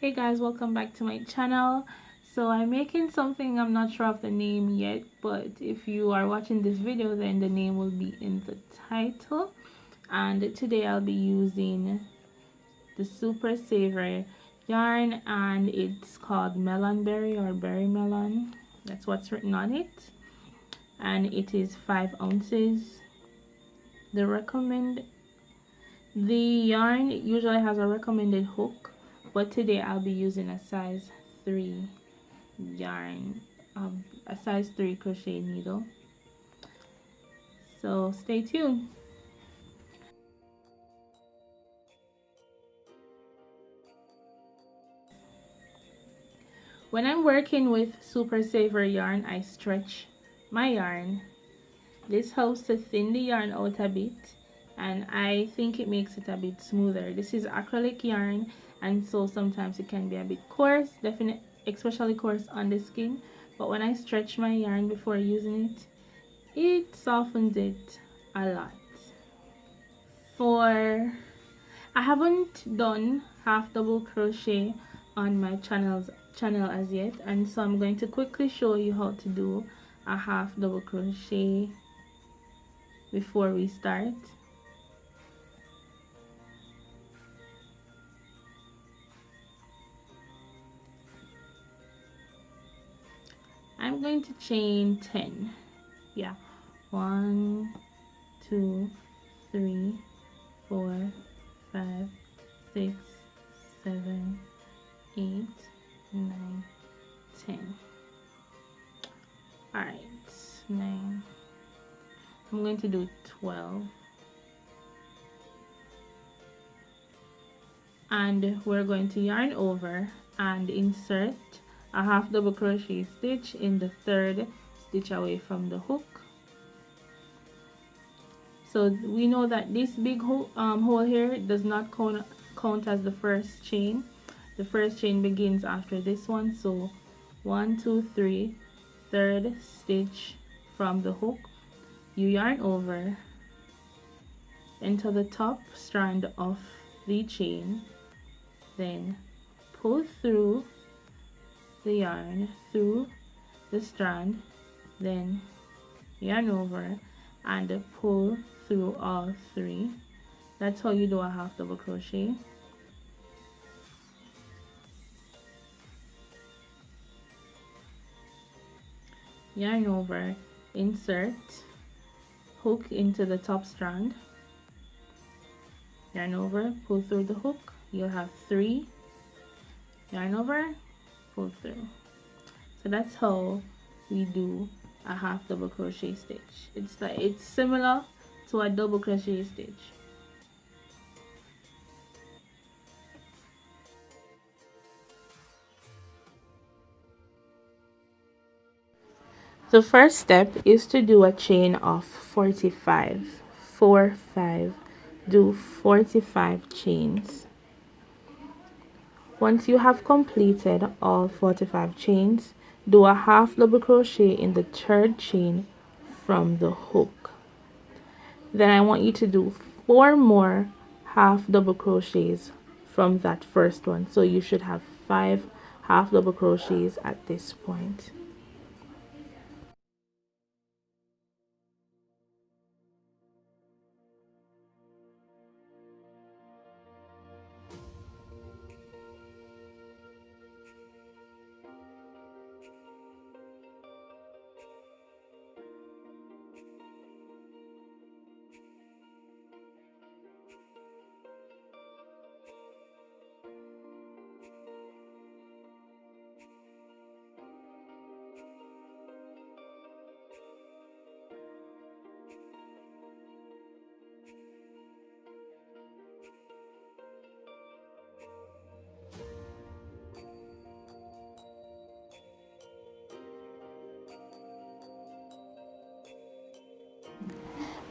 Hey guys, welcome back to my channel. So I'm making something, I'm not sure of the name yet, but if you are watching this video, then the name will be in the title. And today I'll be using the Super Saver yarn, and it's called melon berry or berry melon. That's what's written on it, and it is 5 ounces. The yarn usually has a recommended hook, but today I'll be using a size 3 yarn, a size 3 crochet needle. So stay tuned. When I'm working with Super Saver yarn, I stretch my yarn. This helps to thin the yarn out a bit, and I think it makes it a bit smoother. This is acrylic yarn, and so sometimes it can be a bit coarse, definitely, especially coarse on the skin. But when I stretch my yarn before using it, it softens it a lot. I haven't done half double crochet on my channel as yet, and so I'm going to quickly show you how to do a half double crochet before we start. I'm going to chain 10. Yeah, 1 2 3 4 5 6 7 8 9 10. All right, 9. I'm going to do 12, and we're going to yarn over and insert a half double crochet stitch in the 3rd stitch away from the hook. So we know that this big hole here does not count as the first chain. The first chain begins after this one. So 1 2 3, 3rd stitch from the hook, you yarn over into the top strand of the chain, then pull through the yarn through the strand, then yarn over and pull through all 3. That's how you do a half double crochet. Yarn over, insert, hook into the top strand, yarn over, pull through the hook. You'll have 3, yarn over, pull through. So that's how we do a half double crochet stitch. It's similar to a double crochet stitch. The first step is to do a chain of 45. 4 5. Do 45 chains. Once you have completed all 45 chains, do a half double crochet in the 3rd chain from the hook. Then I want you to do 4 more half double crochets from that first one. So you should have 5 half double crochets at this point.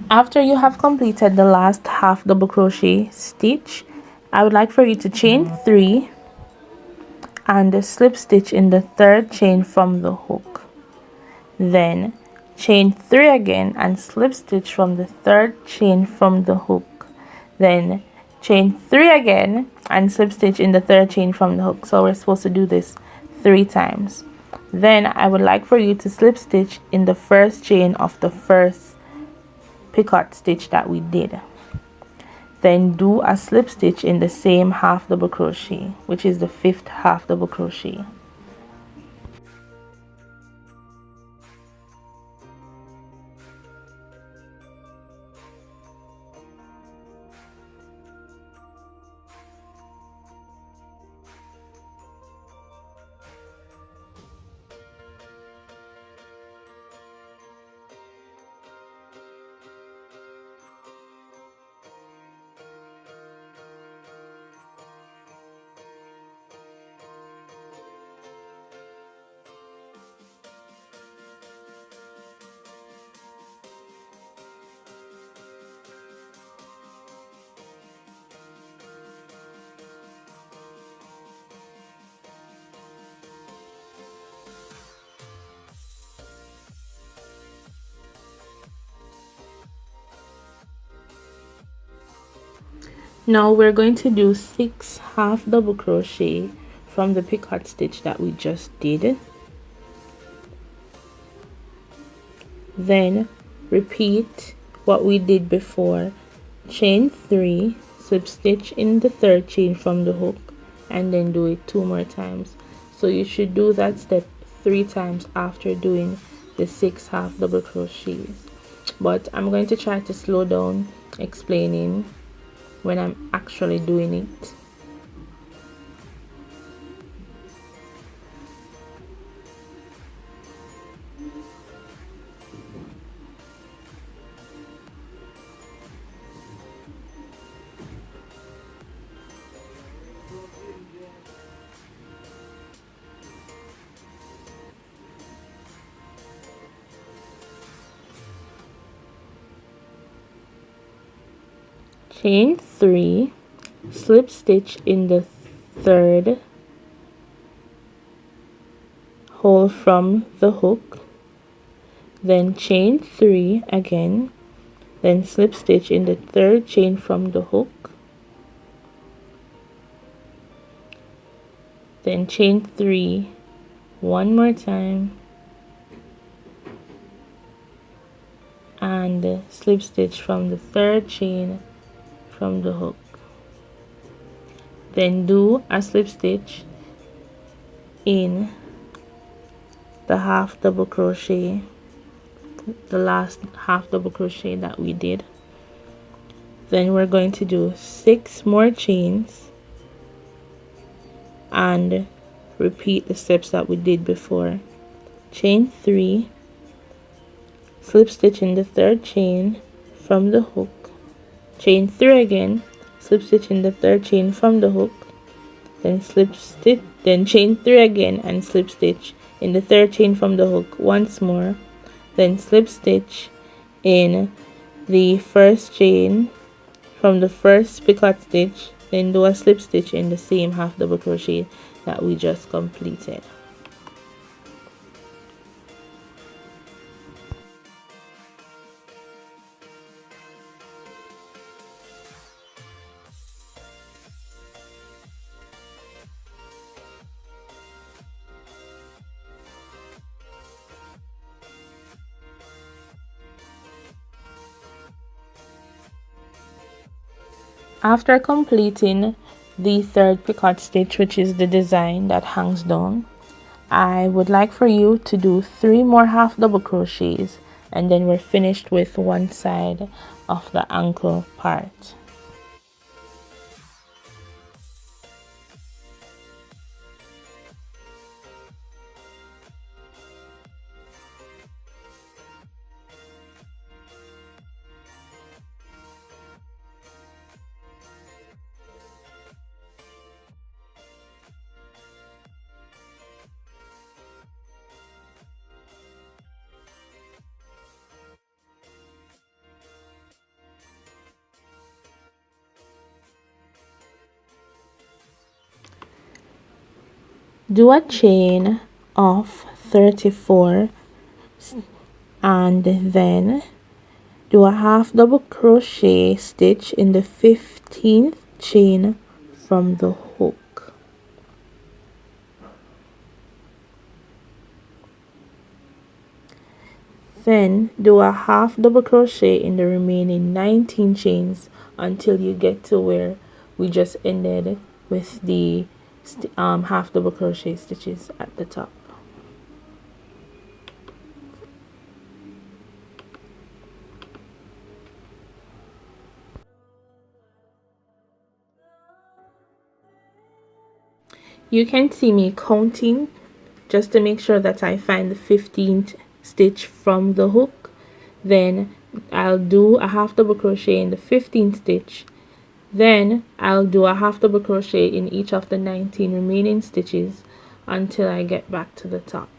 After you have completed the last half double crochet stitch, I would like for you to chain 3 and slip stitch in the 3rd chain from the hook. Then chain 3 again and slip stitch from the 3rd chain from the hook. Then chain 3 again and slip stitch in the third chain from the hook. So we're supposed to do this 3 times. Then I would like for you to slip stitch in the first chain of the first picot stitch that we did. Then do a slip stitch in the same half double crochet, which is the 5th half double crochet. Now we're going to do 6 half double crochet from the picot stitch that we just did. Then repeat what we did before. Chain 3, slip stitch in the third chain from the hook, and then do it 2 more times. So you should do that step 3 times after doing the 6 half double crochets. But I'm going to try to slow down explaining when I'm actually doing it. Chain 3, slip stitch in the third hole from the hook, then chain 3 again, then slip stitch in the third chain from the hook, then chain 3 one more time, and slip stitch from the third chain from the hook. Then do a slip stitch in the half double crochet, the last half double crochet that we did. Then we're going to do 6 more chains and repeat the steps that we did before. Chain 3, slip stitch in the third chain from the hook, chain 3 again, slip stitch in the third chain from the hook, then slip stitch, then chain 3 again and slip stitch in the third chain from the hook once more, then slip stitch in the first chain from the first picot stitch, then do a slip stitch in the same half double crochet that we just completed. After completing the third picot stitch, which is the design that hangs down, I would like for you to do 3 more half double crochets, and then we're finished with one side of the ankle part. Do a chain of 34 and then do a half double crochet stitch in the 15th chain from the hook. Then do a half double crochet in the remaining 19 chains until you get to where we just ended with the half double crochet stitches at the top. You can see me counting just to make sure that I find the 15th stitch from the hook. Then I'll do a half double crochet in the 15th stitch. Then I'll do a half double crochet in each of the 19 remaining stitches until I get back to the top.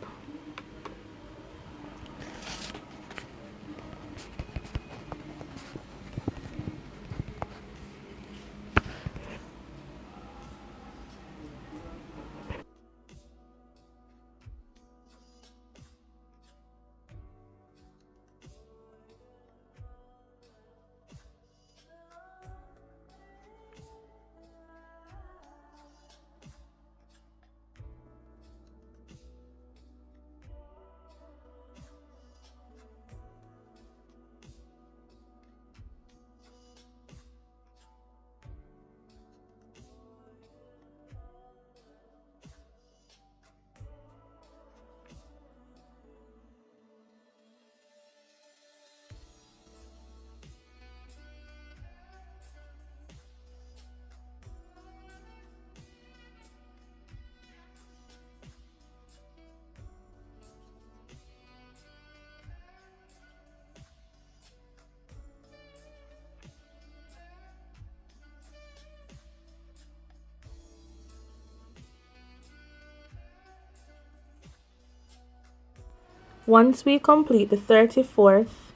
Once we complete the 34th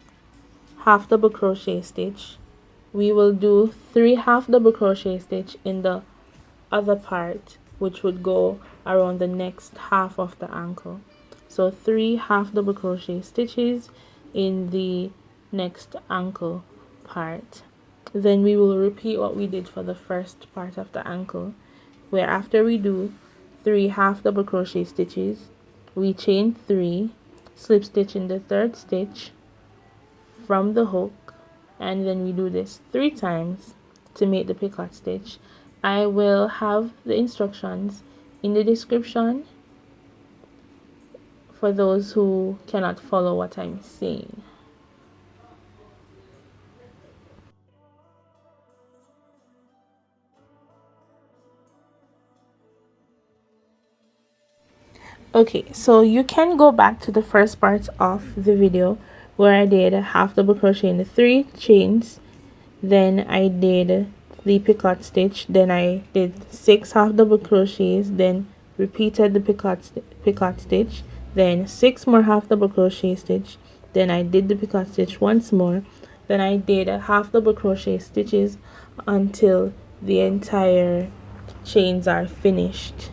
half double crochet stitch, we will do 3 half double crochet stitch in the other part, which would go around the next half of the ankle. So 3 half double crochet stitches in the next ankle part. Then we will repeat what we did for the first part of the ankle, where after we do 3 half double crochet stitches, we chain 3, slip stitch in the 3rd stitch from the hook, and then we do this 3 times to make the picot stitch. I will have the instructions in the description for those who cannot follow what I'm saying. Okay, so you can go back to the first part of the video where I did a half double crochet in the 3 chains, then I did the picot stitch, then I did 6 half double crochets, then repeated the picot stitch, then 6 more half double crochet stitch, then I did the picot stitch once more, then I did a half double crochet stitches until the entire chains are finished.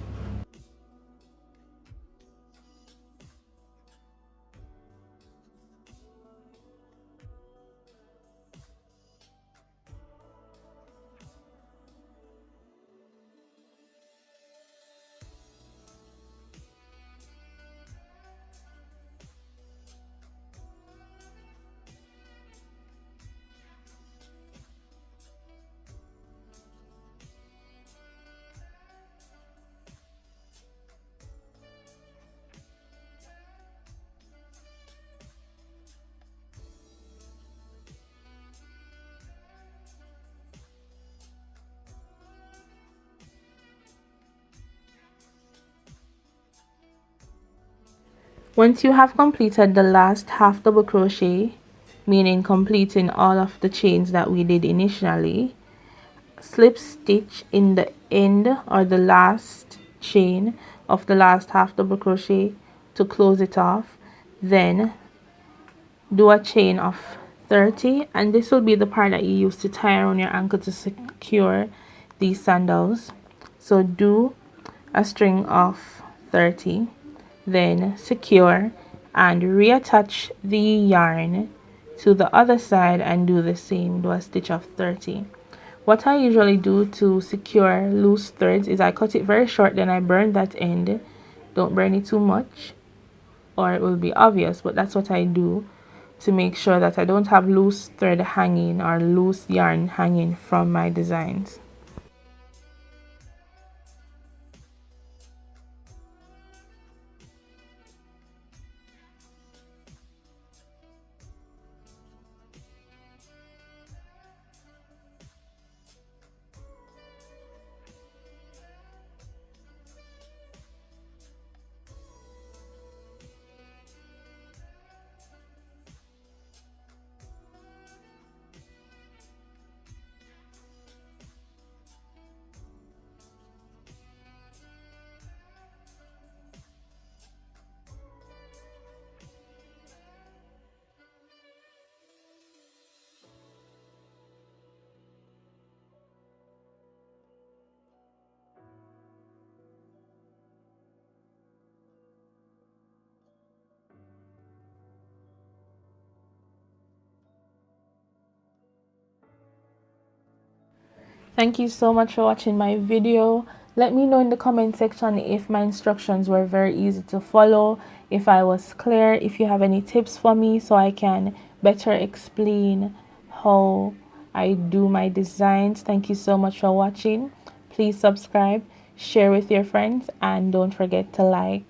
Once you have completed the last half double crochet, meaning completing all of the chains that we did initially, slip stitch in the end or the last chain of the last half double crochet to close it off. Then do a chain of 30, and this will be the part that you use to tie around your ankle to secure these sandals. So do a string of 30, then secure and reattach the yarn to the other side and do the same. Do a stitch of 30. What I usually do to secure loose threads is I cut it very short, then I burn that end. Don't burn it too much or it will be obvious, but that's what I do to make sure that I don't have loose thread hanging or loose yarn hanging from my designs. Thank you so much for watching my video. Let me know in the comment section if my instructions were very easy to follow, if I was clear, if you have any tips for me so I can better explain how I do my designs. Thank you so much for watching. Please subscribe, share with your friends, and don't forget to like.